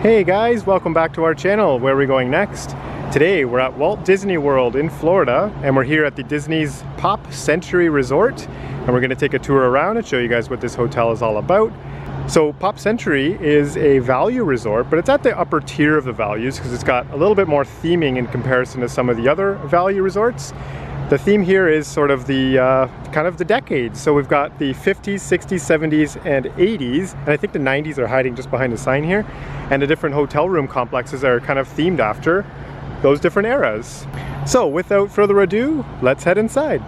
Hey guys, welcome back to our channel. Where are we going next? Today we're at Walt Disney World in Florida, and we're here at the Disney's Pop Century Resort, and we're going to take a tour around and show you guys what this hotel is all about. So Pop Century is a value resort, but it's at the upper tier of the values because it's got a little bit more theming in comparison to some of the other value resorts. The theme here is sort of the kind of the decades. So we've got the 50s, 60s, 70s, and 80s, and I think the 90s are hiding just behind the sign here. And the different hotel room complexes are kind of themed after those different eras. So without further ado, let's head inside.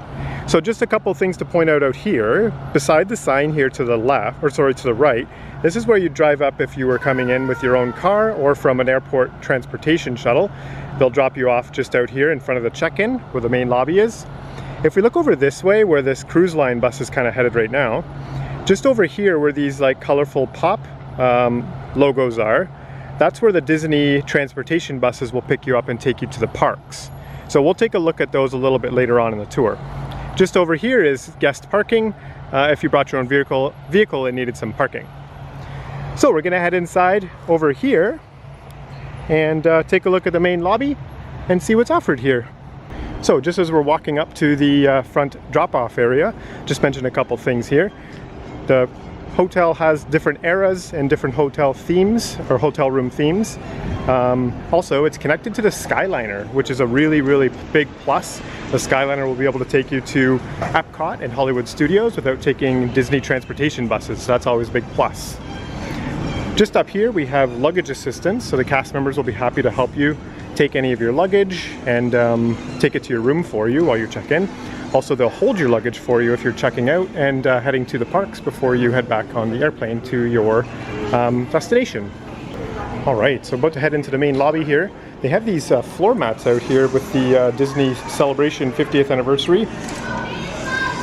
So just a couple things to point out here. Beside the sign here to the left, or sorry, to the right, this is where you drive up if you were coming in with your own car or from an airport transportation shuttle. They'll drop you off just out here in front of the check-in where the main lobby is. If we look over this way where this cruise line bus is kind of headed right now, just over here where these like colorful pop logos are, that's where the Disney transportation buses will pick you up and take you to the parks. So we'll take a look at those a little bit later on in the tour. Just over here is guest parking. If you brought your own vehicle and needed some parking. So we're gonna head inside over here and take a look at the main lobby and see what's offered here. So just as we're walking up to the front drop-off area, just mention a couple things here. The hotel has different eras and different hotel themes, or hotel room themes. Also, it's connected to the Skyliner, which is a really, really big plus. The Skyliner will be able to take you to Epcot and Hollywood Studios without taking Disney transportation buses, so that's always a big plus. Just up here we have luggage assistance, so the cast members will be happy to help you take any of your luggage and take it to your room for you while you check in. Also, they'll hold your luggage for you if you're checking out and heading to the parks before you head back on the airplane to your destination. All right, so about to head into the main lobby here. They have these floor mats out here with the Disney Celebration 50th anniversary,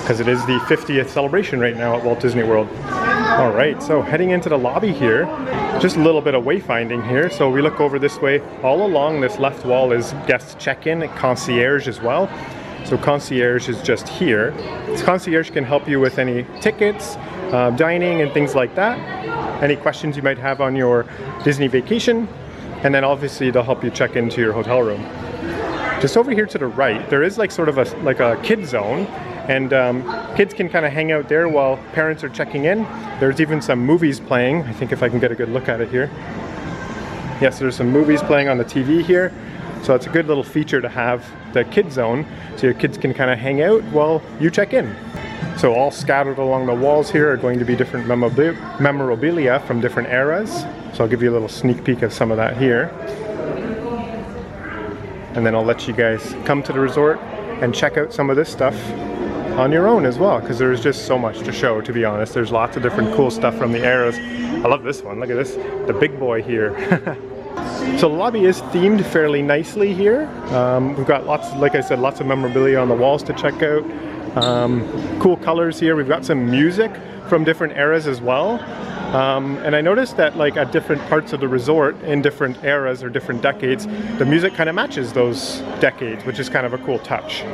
because it is the 50th celebration right now at Walt Disney World. All right, so heading into the lobby here, just a little bit of wayfinding here. So we look over this way. All along this left wall is guest check-in, concierge as well. So concierge is just here. This concierge can help you with any tickets, dining and things like that. Any questions you might have on your Disney vacation. And then obviously they'll help you check into your hotel room. Just over here to the right, there is like sort of a kid zone. And kids can kind of hang out there while parents are checking in. There's even some movies playing. I think if I can get a good look at it here. Yes, there's some movies playing on the TV here. So it's a good little feature to have, the kid zone, so your kids can kind of hang out while you check in. So all scattered along the walls here are going to be different memorabilia from different eras. So I'll give you a little sneak peek of some of that here. And then I'll let you guys come to the resort and check out some of this stuff on your own as well, because there's just so much to show, to be honest. There's lots of different cool stuff from the eras. I love this one, look at this, the big boy here. So the lobby is themed fairly nicely here. We've got lots, like I said, lots of memorabilia on the walls to check out. Cool colors here. We've got some music from different eras as well. And I noticed that like at different parts of the resort in different eras or different decades, the music kind of matches those decades, which is kind of a cool touch.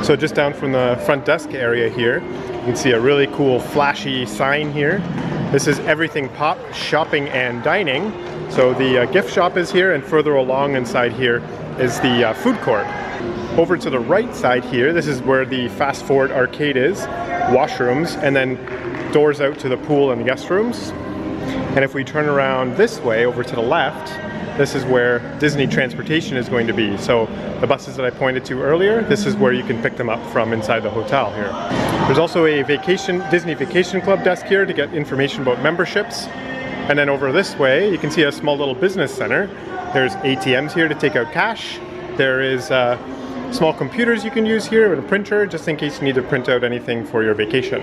So just down from the front desk area here, you can see a really cool flashy sign here. This is Everything Pop Shopping and Dining. So the gift shop is here, and further along inside here is the food court. Over to the right side here, this is where the fast forward arcade is, washrooms, and then doors out to the pool and guest rooms. And if we turn around this way over to the left, this is where Disney Transportation is going to be. So the buses that I pointed to earlier, this is where you can pick them up from inside the hotel here. There's also a Disney Vacation Club desk here to get information about memberships. And then over this way, you can see a small little business center. There's ATMs here to take out cash. There is small computers you can use here with a printer, just in case you need to print out anything for your vacation.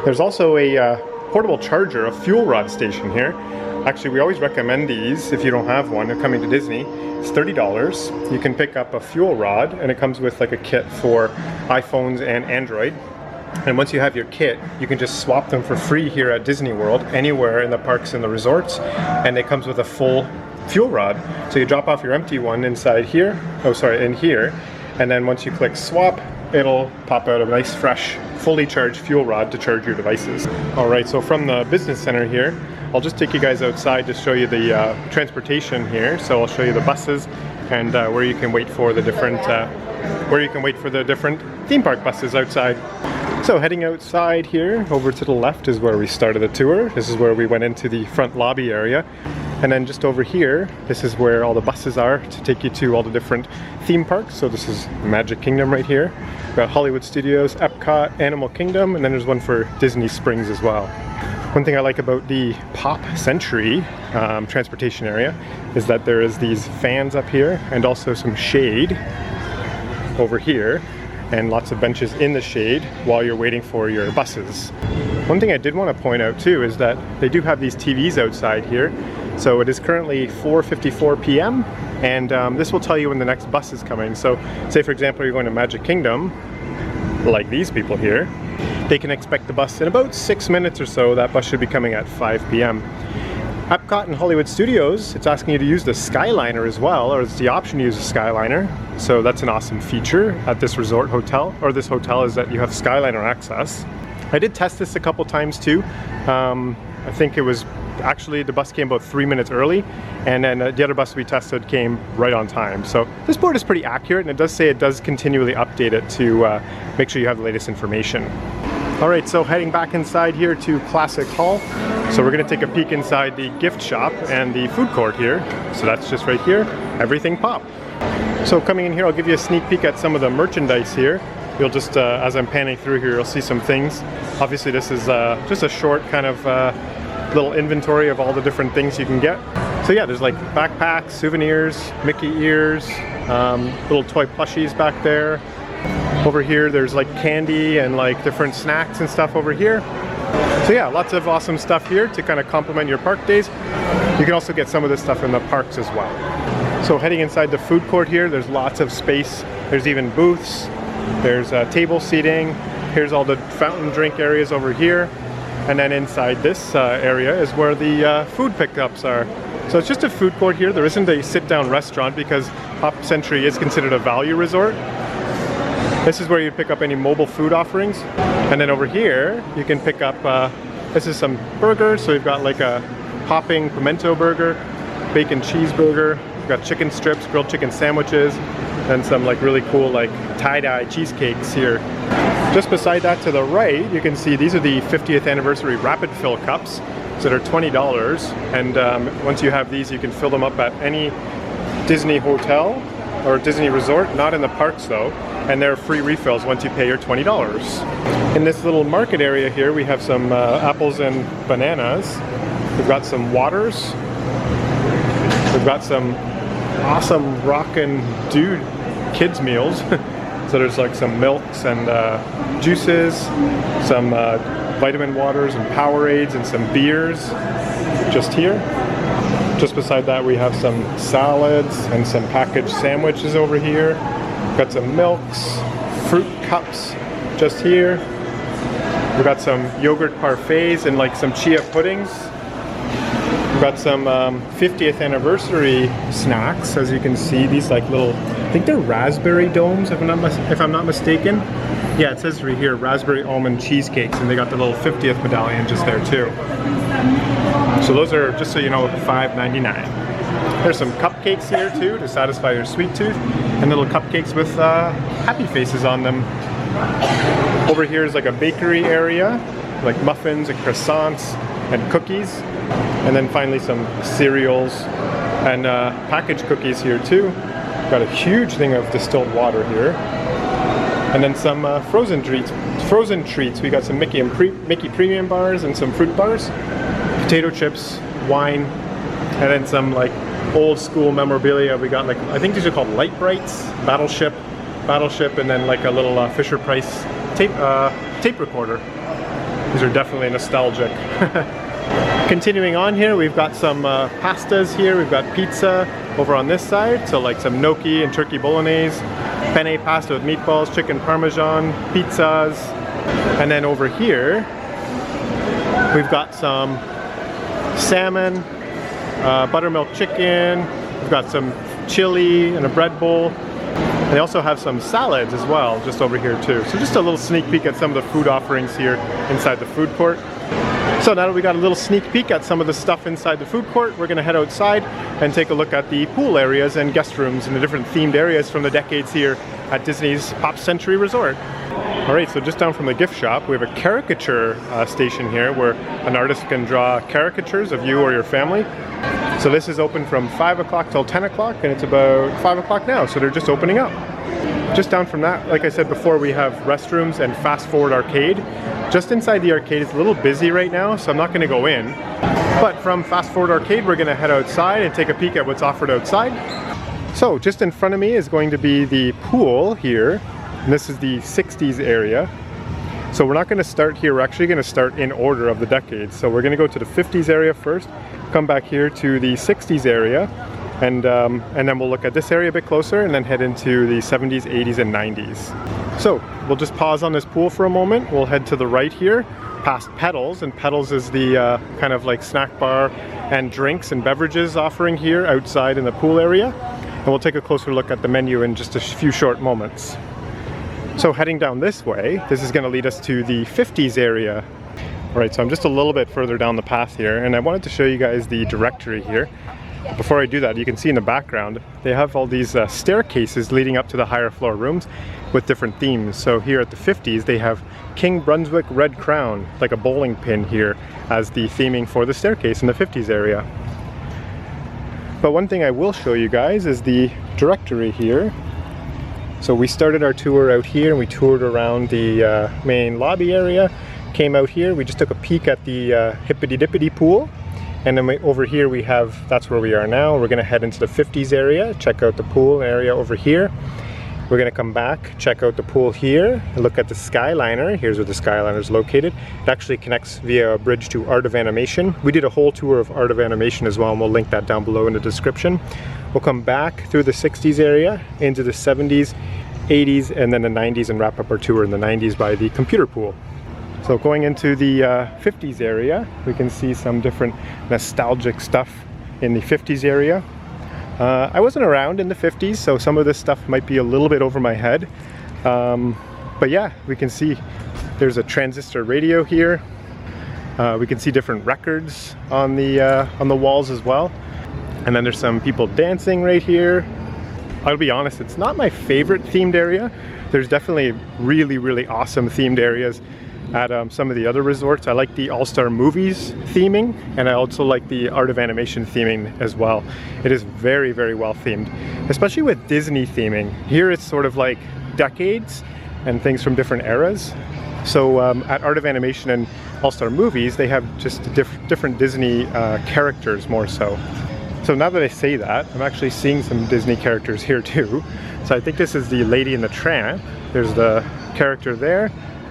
There's also a portable charger, a fuel rod station here. Actually, we always recommend these if you don't have one or coming to Disney. It's $30. You can pick up a fuel rod, and it comes with like a kit for iPhones and Android. And once you have your kit, you can just swap them for free here at Disney World, anywhere in the parks and the resorts. And it comes with a full fuel rod. So you drop off your empty one inside here, in here. And then once you click swap, it'll pop out a nice, fresh, fully charged fuel rod to charge your devices. All right, so from the business center here, I'll just take you guys outside to show you the transportation here. So I'll show you the buses and where you can wait for the different theme park buses outside. So heading outside here, over to the left is where we started the tour. This is where we went into the front lobby area. And then just over here, this is where all the buses are to take you to all the different theme parks. So this is Magic Kingdom right here. We've got Hollywood Studios, Epcot, Animal Kingdom, and then there's one for Disney Springs as well. One thing I like about the Pop Century transportation area is that there is these fans up here and also some shade over here and lots of benches in the shade while you're waiting for your buses. One thing I did want to point out too is that they do have these TVs outside here. So it is currently 4:54 p.m. and this will tell you when the next bus is coming. So say for example you're going to Magic Kingdom, like these people here, they can expect the bus in about 6 minutes or so. That bus should be coming at 5 p.m. Epcot and Hollywood Studios, it's asking you to use the Skyliner as well, or it's the option to use the Skyliner. So that's an awesome feature at this resort hotel, or this hotel, is that you have Skyliner access. I did test this a couple times too. I think it was actually the bus came about 3 minutes early, and then the other bus we tested came right on time. So this board is pretty accurate, and it does say it does continually update it to make sure you have the latest information. Alright, so heading back inside here to Classic Hall. So we're going to take a peek inside the gift shop and the food court here. So that's just right here, everything Pop. So coming in here, I'll give you a sneak peek at some of the merchandise here. You'll just, as I'm panning through here, you'll see some things. Obviously this is just a short kind of little inventory of all the different things you can get. So yeah, there's like backpacks, souvenirs, Mickey ears, little toy plushies back there. Over here there's like candy and like different snacks and stuff over here. So yeah, lots of awesome stuff here to kind of complement your park days. You can also get some of this stuff in the parks as well. So heading inside the food court here, there's lots of space. There's even booths. There's table seating. Here's all the fountain drink areas over here. And then inside this area is where the food pickups are. So it's just a food court here. There isn't a sit-down restaurant because Pop Century is considered a value resort. This is where you pick up any mobile food offerings. And then over here, you can pick up, this is some burgers. So we've got like a hopping pimento burger, bacon cheeseburger. We've got chicken strips, grilled chicken sandwiches, and some like really cool like tie-dye cheesecakes here. Just beside that to the right, you can see these are the 50th anniversary rapid fill cups. So they're $20. And once you have these, you can fill them up at any Disney hotel or Disney resort, not in the parks though. And they're free refills once you pay your $20. In this little market area here, we have some apples and bananas. We've got some waters. We've got some awesome rockin' dude kids meals. So there's like some milks and juices, some vitamin waters and Powerades and some beers just here. Just beside that we have some salads and some packaged sandwiches over here. Got some milks, fruit cups just here. We've got some yogurt parfaits and like some chia puddings. We've got some 50th anniversary snacks, as you can see. These like little, I think they're raspberry domes, if I'm not mistaken. Yeah, it says right here, raspberry almond cheesecakes, and they got the little 50th medallion just there too. So those are, just so you know, $5.99. There's some cupcakes here too to satisfy your sweet tooth, and little cupcakes with happy faces on them. Over here is like a bakery area, like muffins and croissants and cookies. And then finally some cereals and packaged cookies here too. Got a huge thing of distilled water here. And then some frozen treats. We got some Mickey premium bars and some fruit bars, potato chips, wine, and then some like old school memorabilia. We got like, I think these are called Light Brights, Battleship, and then like a little Fisher Price tape recorder. These are definitely nostalgic. Continuing on here, we've got some pastas here. We've got pizza over on this side, so like some gnocchi and turkey bolognese, penne pasta with meatballs, chicken parmesan, pizzas. And then over here, we've got some salmon, buttermilk chicken, we've got some chili and a bread bowl. And they also have some salads as well, just over here too. So just a little sneak peek at some of the food offerings here inside the food court. So now that we got a little sneak peek at some of the stuff inside the food court, we're going to head outside and take a look at the pool areas and guest rooms and the different themed areas from the decades here at Disney's Pop Century Resort. Alright, so just down from the gift shop, we have a caricature station here where an artist can draw caricatures of you or your family. So this is open from 5 o'clock till 10 o'clock, and it's about 5 o'clock now, so they're just opening up. Just down from that, like I said before, we have restrooms and fast forward arcade. Just inside the arcade, it's a little busy right now, so I'm not going to go in. But from fast forward arcade, we're going to head outside and take a peek at what's offered outside. So just in front of me is going to be the pool here, and this is the 60s area. So we're not going to start here, we're actually going to start in order of the decades. So we're going to go to the 50s area first, come back here to the 60s area, and then we'll look at this area a bit closer and then head into the 70s, 80s, and 90s. So we'll just pause on this pool for a moment. We'll head to the right here, past Pedals, and Pedals is the kind of like snack bar and drinks and beverages offering here outside in the pool area. And we'll take a closer look at the menu in just a few short moments. So heading down this way, this is going to lead us to the 50s area. All right, so I'm just a little bit further down the path here, and I wanted to show you guys the directory here. Before I do that, you can see in the background, they have all these staircases leading up to the higher floor rooms with different themes. So here at the 50s, they have King Brunswick Red Crown, like a bowling pin here, as the theming for the staircase in the 50s area. But one thing I will show you guys is the directory here. So we started our tour out here and we toured around the main lobby area, came out here, we just took a peek at the Hippity Dippity pool. And then over here we have, that's where we are now. We're gonna head into the 50s area, check out the pool area over here. We're gonna come back, check out the pool here, look at the Skyliner. Here's where the Skyliner is located. It actually connects via a bridge to Art of Animation. We did a whole tour of Art of Animation as well, and we'll link that down below in the description. We'll come back through the 60s area, into the 70s, 80s, and then the 90s, and wrap up our tour in the 90s by the computer pool. So going into the 50s area, we can see some different nostalgic stuff in the 50s area. I wasn't around in the 50s, so some of this stuff might be a little bit over my head. But yeah, we can see there's a transistor radio here. We can see different records on the walls as well. And then there's some people dancing right here. I'll be honest, it's not my favorite themed area. There's definitely really, really awesome themed areas at some of the other resorts. I like the All-Star Movies theming, and I also like the Art of Animation theming as well. It is very, very well themed, especially with Disney theming. Here it's sort of like decades and things from different eras. So at Art of Animation and All-Star Movies, they have just different Disney characters more so. So now that I say that, I'm actually seeing some Disney characters here too. So I think this is the Lady and the Tramp. There's the character there.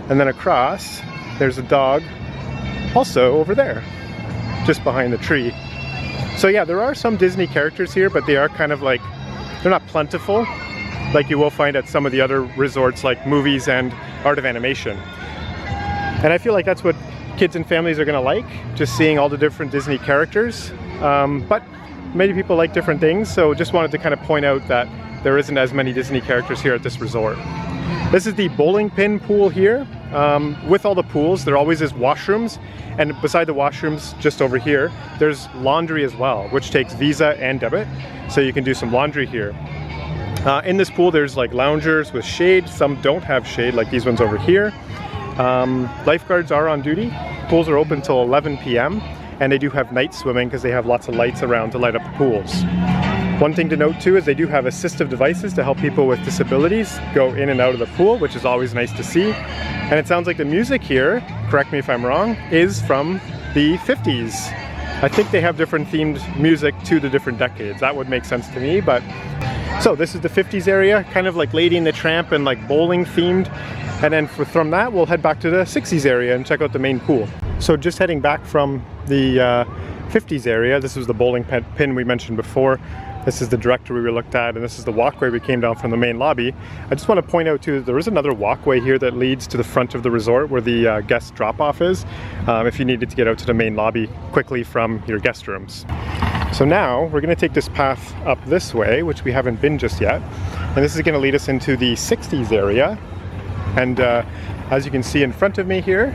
And then across, there's a dog also over there, just behind the tree. So yeah, there are some Disney characters here, but they are kind of like, they're not plentiful like you will find at some of the other resorts like Movies and Art of Animation. And I feel like that's what kids and families are gonna like, just seeing all the different Disney characters. But many people like different things, so just wanted to kind of point out that there isn't as many Disney characters here at this resort. This is the bowling pin pool here. With all the pools, there always is washrooms, and beside the washrooms, just over here, there's laundry as well, which takes Visa and debit, so you can do some laundry here. In this pool, there's like loungers with shade. Some don't have shade, like these ones over here. Lifeguards are on duty. Pools are open till 11 p.m. and they do have night swimming because they have lots of lights around to light up the pools. One thing to note too is they do have assistive devices to help people with disabilities go in and out of the pool, which is always nice to see. And it sounds like the music here, correct me if I'm wrong, is from the 50s. I think they have different themed music to the different decades. That would make sense to me, but... So this is the 50s area, kind of like Lady and the Tramp and like bowling themed. And then from that, we'll head back to the 60s area and check out the main pool. So just heading back from the 50s area, this was the bowling pin we mentioned before. This is the directory we looked at, and this is the walkway we came down from the main lobby. I just want to point out too, there is another walkway here that leads to the front of the resort where the guest drop-off is, if you needed to get out to the main lobby quickly from your guest rooms. So now we're going to take this path up this way, which we haven't been just yet, and this is going to lead us into the 60s area. And as you can see in front of me here,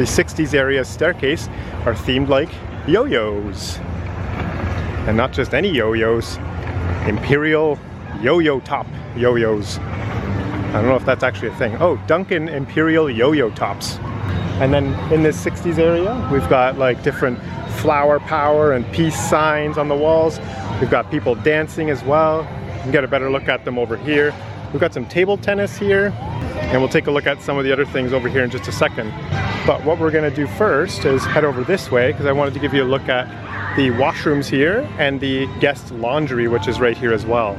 the 60s area staircase are themed like yo-yos. And not just any yo-yos, Imperial yo-yo top yo-yos. I don't know if that's actually a thing. Oh, Duncan Imperial yo-yo tops. And then in this 60s area, we've got like different flower power and peace signs on the walls. We've got people dancing as well. You can get a better look at them over here. We've got some table tennis here, and we'll take a look at some of the other things over here in just a second. But what we're gonna do first is head over this way, because I wanted to give you a look at the washrooms here and the guest laundry, which is right here as well,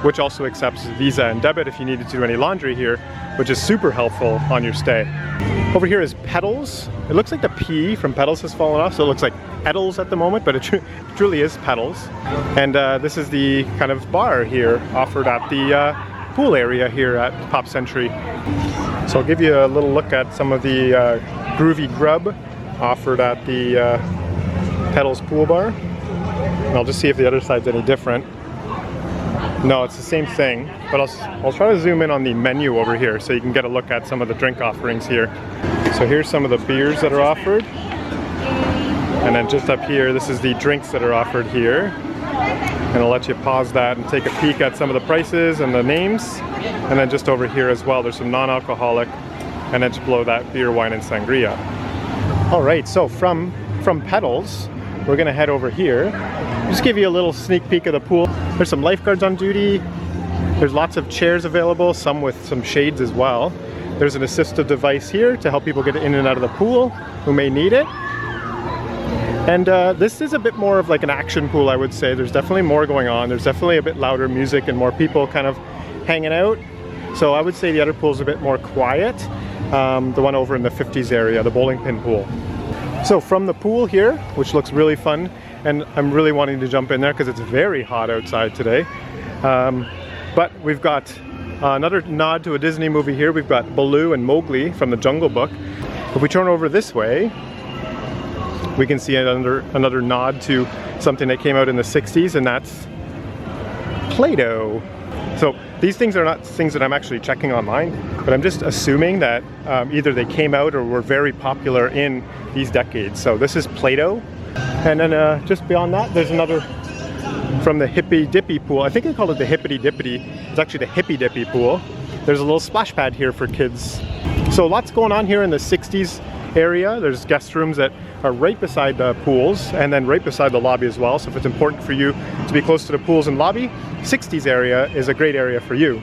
which also accepts Visa and debit if you needed to do any laundry here, which is super helpful on your stay. Over here is Petals. It looks like the P from Petals has fallen off, so it looks like Edels at the moment, but it truly is Petals. And this is the kind of bar here offered at the pool area here at Pop Century. So I'll give you a little look at some of the groovy grub offered at the Petals pool bar. And I'll just see if the other side's any different. No, it's the same thing, but I'll try to zoom in on the menu over here so you can get a look at some of the drink offerings here. So here's some of the beers that are offered. And then just up here, this is the drinks that are offered here. And I'll let you pause that and take a peek at some of the prices and the names. And then just over here as well, there's some non-alcoholic, and then just below that, beer, wine, and sangria. All right, so from Petals, we're gonna head over here. Just give you a little sneak peek of the pool. There's some lifeguards on duty. There's lots of chairs available, some with some shades as well. There's an assistive device here to help people get in and out of the pool who may need it. And this is a bit more of like an action pool, I would say. There's definitely more going on. There's definitely a bit louder music and more people kind of hanging out. So I would say the other pool's a bit more quiet. The one over in the 50s area, the bowling pin pool. So from the pool here, which looks really fun, and I'm really wanting to jump in there because it's very hot outside today. But we've got another nod to a Disney movie here. We've got Baloo and Mowgli from the Jungle Book. If we turn over this way, we can see another nod to something that came out in the 60s, and that's Play-Doh. So these things are not things that I'm actually checking online, but I'm just assuming that either they came out or were very popular in these decades. So this is Play-Doh. And then just beyond that, there's another from the Hippy Dippy pool. I think they call it the Hippity Dippity. It's actually the Hippy Dippy pool. There's a little splash pad here for kids. So lots going on here in the 60s area. There's guest rooms that are right beside the pools and then right beside the lobby as well. So if it's important for you to be close to the pools and lobby, 60s area is a great area for you.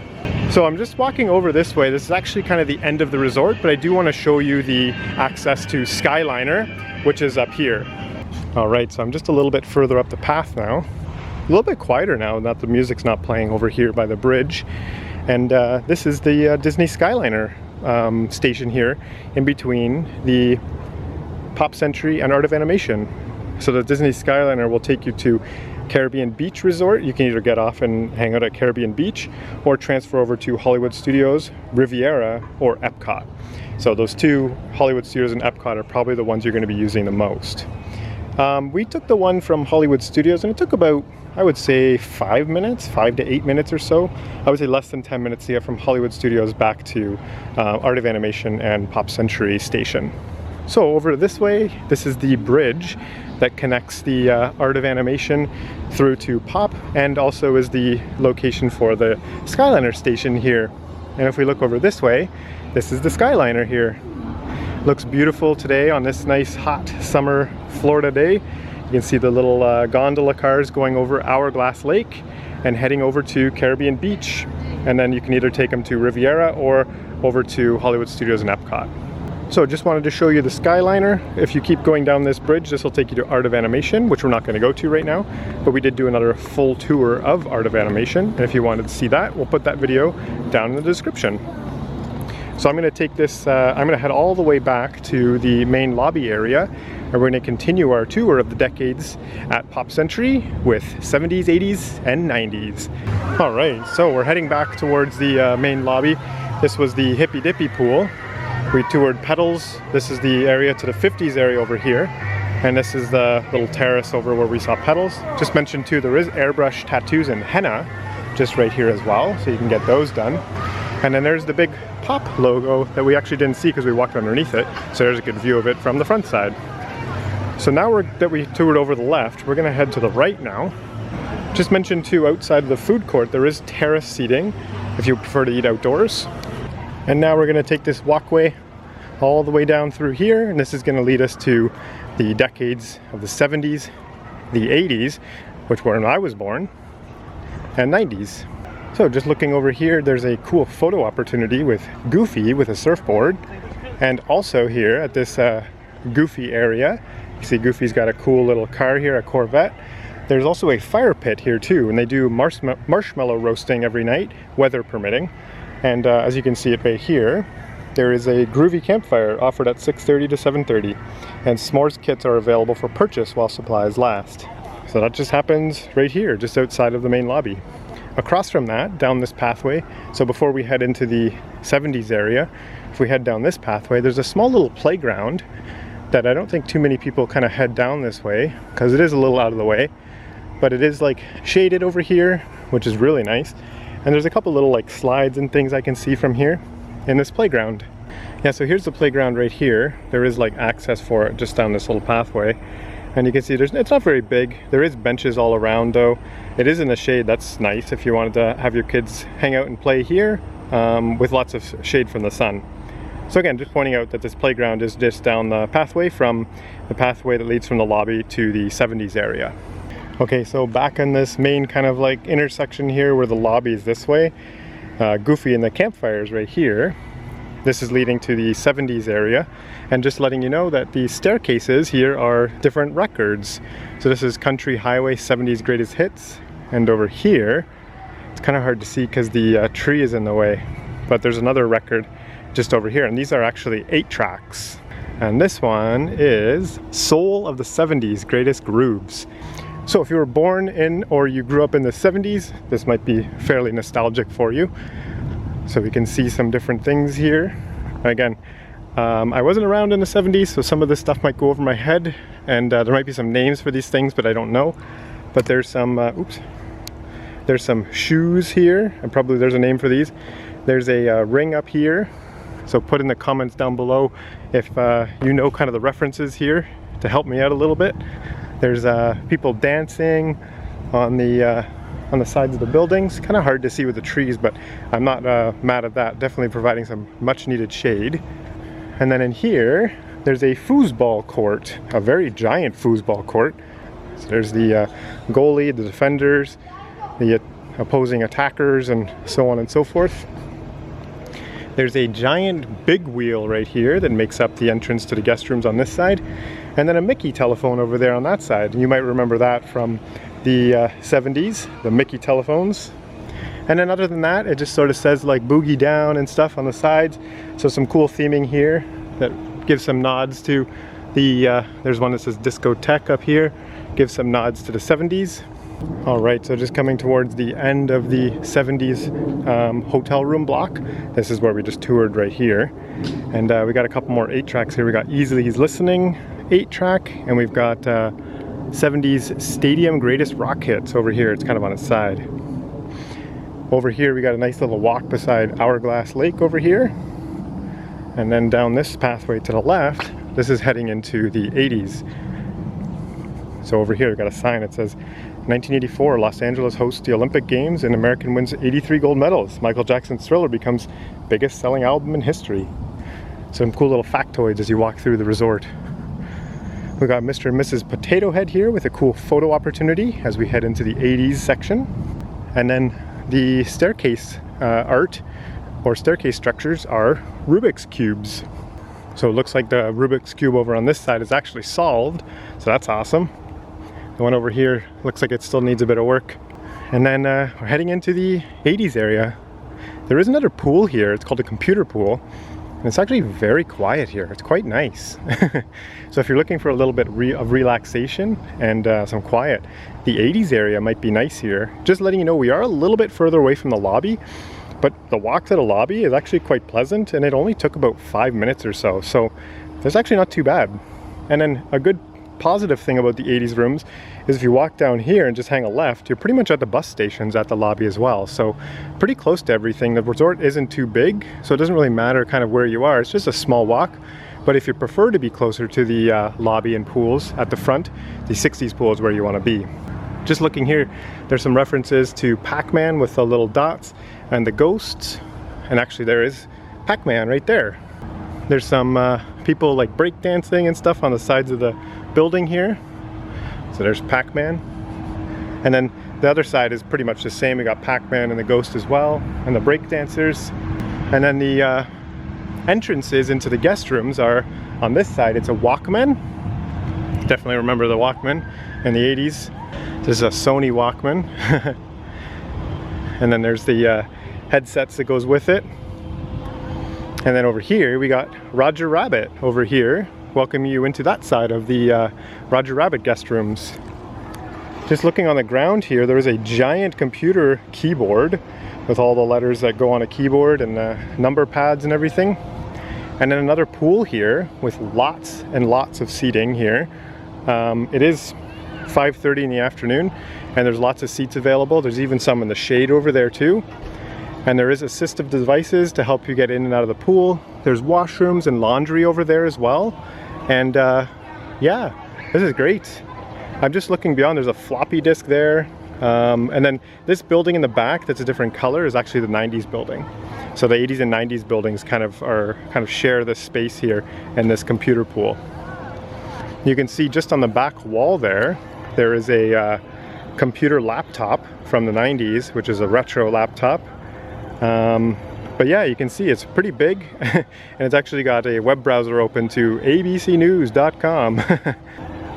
So I'm just walking over this way. This is actually kind of the end of the resort, but I do want to show you the access to Skyliner, which is up here. All right, so I'm just a little bit further up the path now. A little bit quieter now that the music's not playing over here by the bridge. And this is the Disney Skyliner station here in between the Pop Century and Art of Animation. So the Disney Skyliner will take you to Caribbean Beach Resort. You can either get off and hang out at Caribbean Beach or transfer over to Hollywood Studios, Riviera, or Epcot. So those two, Hollywood Studios and Epcot, are probably the ones you're going to be using the most. We took the one from Hollywood Studios and it took about, I would say, 5 minutes, 5 to 8 minutes or so. I would say less than 10 minutes to get from Hollywood Studios back to Art of Animation and Pop Century Station. So over this way, this is the bridge that connects the Art of Animation through to Pop, and also is the location for the Skyliner station here. And if we look over this way, this is the Skyliner here. Looks beautiful today on this nice hot summer Florida day. You can see the little gondola cars going over Hourglass Lake and heading over to Caribbean Beach. And then you can either take them to Riviera or over to Hollywood Studios and Epcot. So just wanted to show you the Skyliner. If you keep going down this bridge, this will take you to Art of Animation, which we're not going to go to right now, but we did do another full tour of Art of Animation. And if you wanted to see that, we'll put that video down in the description. So I'm going to take this, I'm going to head all the way back to the main lobby area, and we're going to continue our tour of the decades at Pop Century with 70s, 80s, and 90s. All right, so we're heading back towards the main lobby. This was the Hippy Dippy pool. We toured Petals. This is the area to the 50s area over here. And this is the little terrace over where we saw Petals. Just mentioned too, there is airbrush tattoos and henna just right here as well, so you can get those done. And then there's the big Pop logo that we actually didn't see because we walked underneath it. So there's a good view of it from the front side. So now that we toured over the left, we're gonna head to the right now. Just mentioned too, outside of the food court, there is terrace seating if you prefer to eat outdoors. And now we're gonna take this walkway all the way down through here, and this is gonna lead us to the decades of the 70s, the 80s, which were when I was born, and 90s. So just looking over here, there's a cool photo opportunity with Goofy with a surfboard. And also here at this Goofy area, you see Goofy's got a cool little car here, a Corvette. There's also a fire pit here too, and they do marshmallow roasting every night, weather permitting. And as you can see it right here, there is a groovy campfire offered at 6:30 to 7:30. And s'mores kits are available for purchase while supplies last. So that just happens right here, just outside of the main lobby. Across from that, down this pathway, so before we head into the 70s area, if we head down this pathway, there's a small little playground that I don't think too many people kind of head down this way, because it is a little out of the way, but it is like shaded over here, which is really nice. And there's a couple little like slides and things I can see from here in this playground. Yeah, so here's the playground right here. There is like access for it just down this little pathway. And you can see it's not very big. There is benches all around though. It is in the shade, that's nice if you wanted to have your kids hang out and play here with lots of shade from the sun. So again, just pointing out that this playground is just down the pathway from the pathway that leads from the lobby to the 70s area. Okay, so back in this main kind of like intersection here where the lobby is this way, Goofy and the campfire is right here. This is leading to the 70s area, and just letting you know that the staircases here are different records. So this is Country Highway 70s Greatest Hits, and over here, it's kind of hard to see because the tree is in the way, but there's another record just over here, and these are actually 8 tracks. And this one is Soul of the 70s Greatest Grooves. So if you were born in or you grew up in the 70s, this might be fairly nostalgic for you. So we can see some different things here. Again, I wasn't around in the 70s, so some of this stuff might go over my head, and there might be some names for these things, but I don't know. But there's some, there's some shoes here, and probably there's a name for these. There's a ring up here, so put in the comments down below if you know kind of the references here to help me out a little bit. There's people dancing on the sides of the buildings. Kind of hard to see with the trees, but I'm not mad at that. Definitely providing some much needed shade. And then in here, there's a foosball court, a very giant foosball court. So there's the goalie, the defenders, the opposing attackers, and so on and so forth. There's a giant big wheel right here that makes up the entrance to the guest rooms on this side. And then a Mickey telephone over there on that side. You might remember that from the 70s, the Mickey telephones. And then other than that, it just sort of says like Boogie Down and stuff on the sides. So some cool theming here that gives some nods to the, there's one that says Discotheque up here, gives some nods to the 70s. All right, so just coming towards the end of the 70s hotel room block. This is where we just toured right here. And we got a couple more 8 tracks here. We got Easily He's Listening 8 track, and we've got 70s Stadium Greatest Rock Hits over here. It's kind of on its side. Over here we got a nice little walk beside Hourglass Lake over here. And then down this pathway to the left, this is heading into the 80s. So over here we've got a sign that says 1984, Los Angeles hosts the Olympic Games and American wins 83 gold medals. Michael Jackson's Thriller becomes biggest selling album in history. Some cool little factoids as you walk through the resort. We got Mr. and Mrs. Potato Head here with a cool photo opportunity as we head into the 80s section. And then the staircase art or staircase structures are Rubik's Cubes. So it looks like the Rubik's Cube over on this side is actually solved, so that's awesome. The one over here looks like it still needs a bit of work. And then we're heading into the 80s area. There is another pool here, it's called a computer pool. And it's actually very quiet here. It's quite nice. So if you're looking for a little bit of relaxation and some quiet, the 80s area might be nice here. Just letting you know, we are a little bit further away from the lobby, but the walk to the lobby is actually quite pleasant, and it only took about 5 minutes or so. So it's actually not too bad. And then a good positive thing about the 80s rooms is if you walk down here and just hang a left, you're pretty much at the bus stations at the lobby as well. So pretty close to everything. The resort isn't too big, so it doesn't really matter kind of where you are. It's just a small walk. But if you prefer to be closer to the lobby and pools at the front, the 60s pool is where you want to be. Just looking here, there's some references to Pac-Man with the little dots and the ghosts. And actually there is Pac-Man right there. There's some people like breakdancing and stuff on the sides of the building here. So there's Pac-Man. And then the other side is pretty much the same. We got Pac-Man and the ghost as well, and the breakdancers. And then the entrances into the guest rooms are on this side. It's a Walkman. Definitely remember the Walkman in the 80s. This is a Sony Walkman. And then there's the headsets that goes with it. And then over here we got Roger Rabbit over here. Welcome you into that side of the Roger Rabbit guest rooms. Just looking on the ground here, there is a giant computer keyboard with all the letters that go on a keyboard and number pads and everything. And then another pool here with lots and lots of seating here. It is 5:30 in the afternoon and there's lots of seats available. There's even some in the shade over there too. And there is assistive devices to help you get in and out of the pool. There's washrooms and laundry over there as well. And yeah, this is great. I'm just looking beyond, there's a floppy disk there. And then this building in the back that's a different color is actually the 90s building. So the 80s and 90s buildings kind of share this space here in this computer pool. You can see just on the back wall there is a computer laptop from the 90s, which is a retro laptop. But yeah, you can see it's pretty big and it's actually got a web browser open to abcnews.com.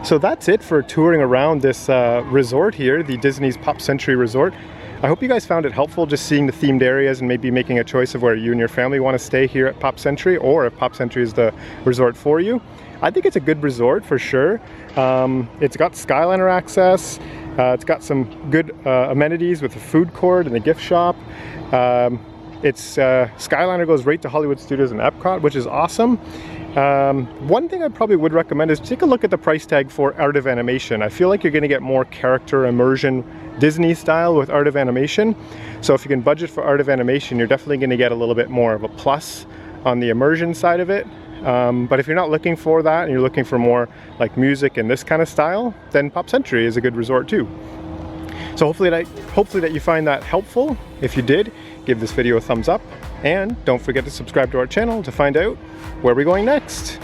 So that's it for touring around this resort here, the Disney's Pop Century Resort. I hope you guys found it helpful just seeing the themed areas and maybe making a choice of where you and your family want to stay here at Pop Century, or if Pop Century is the resort for you. I think it's a good resort for sure. It's got Skyliner access. It's got some good amenities with the food court and the gift shop. Skyliner goes right to Hollywood Studios and Epcot, which is awesome. One thing I probably would recommend is take a look at the price tag for Art of Animation. I feel like you're going to get more character immersion Disney style with Art of Animation. So if you can budget for Art of Animation, you're definitely going to get a little bit more of a plus on the immersion side of it. But if you're not looking for that and you're looking for more like music and this kind of style, then Pop Century is a good resort too. So hopefully that you find that helpful. If you did, give this video a thumbs up and don't forget to subscribe to our channel to find out where we're going next.